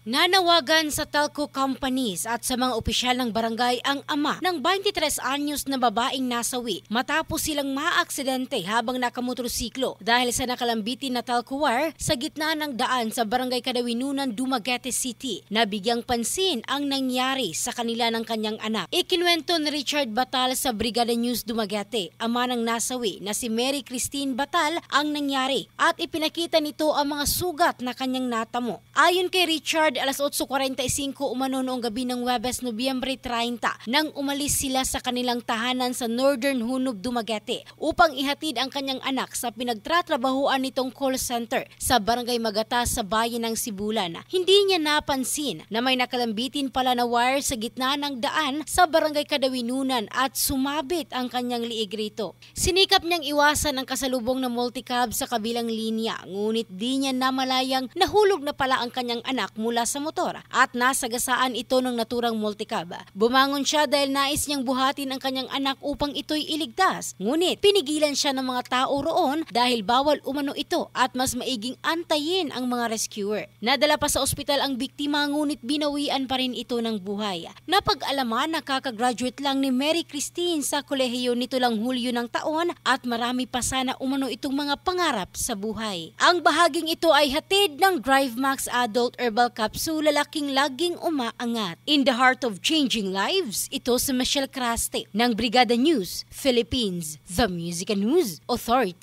Nanawagan sa telco companies at sa mga opisyal ng barangay ang ama ng 23 anyos na babaeng nasawi matapos silang maaksidente habang nakamotorsiklo dahil sa nakalambitin na telco wire sa gitna ng daan sa barangay Kadawinunan, Dumaguete City. Nabigyang pansin ang nangyari sa kanila ng kanyang anak. Ikinuwento ni Richard Batal sa Brigada News Dumaguete, ama ng nasawi na si Mary Christine Batal ang nangyari at ipinakita nito ang mga sugat na kanyang natamo. Ayon kay Richard, alas 8:45 umano noong gabi ng Huwebes, Nobyembre 30 nang umalis sila sa kanilang tahanan sa Northern Hunub, Dumaguete upang ihatid ang kanyang anak sa pinagtratrabahuan nitong call center sa Barangay Magata sa bayan ng Sibulan. Hindi niya napansin na may nakalambitin pala na wire sa gitna ng daan sa Barangay Kadawinunan at sumabit ang kanyang liig rito. Sinikap niyang iwasan ang kasalubong na multicab sa kabilang linya, ngunit di niya namalayang nahulog na pala ang kanyang anak mula sa motor at nasagasaan ito ng naturang multicab. Bumangon siya dahil nais niyang buhatin ang kanyang anak upang ito'y iligtas. Ngunit pinigilan siya ng mga tao roon dahil bawal umano ito at mas maiging antayin ang mga rescuer. Nadala pa sa ospital ang biktima ngunit binawian pa rin ito ng buhay. Napag-alaman na kakagraduate lang ni Mary Christine sa kolehiyo nito lang Hulyo ng taon at marami pa sana umano itong mga pangarap sa buhay. Ang bahaging ito ay hatid ng DriveMax Adult Herbal Capsule, lalaking laging umaangat. In the heart of changing lives, ito si Michelle Craste ng Brigada News Philippines, the Music and News Authority.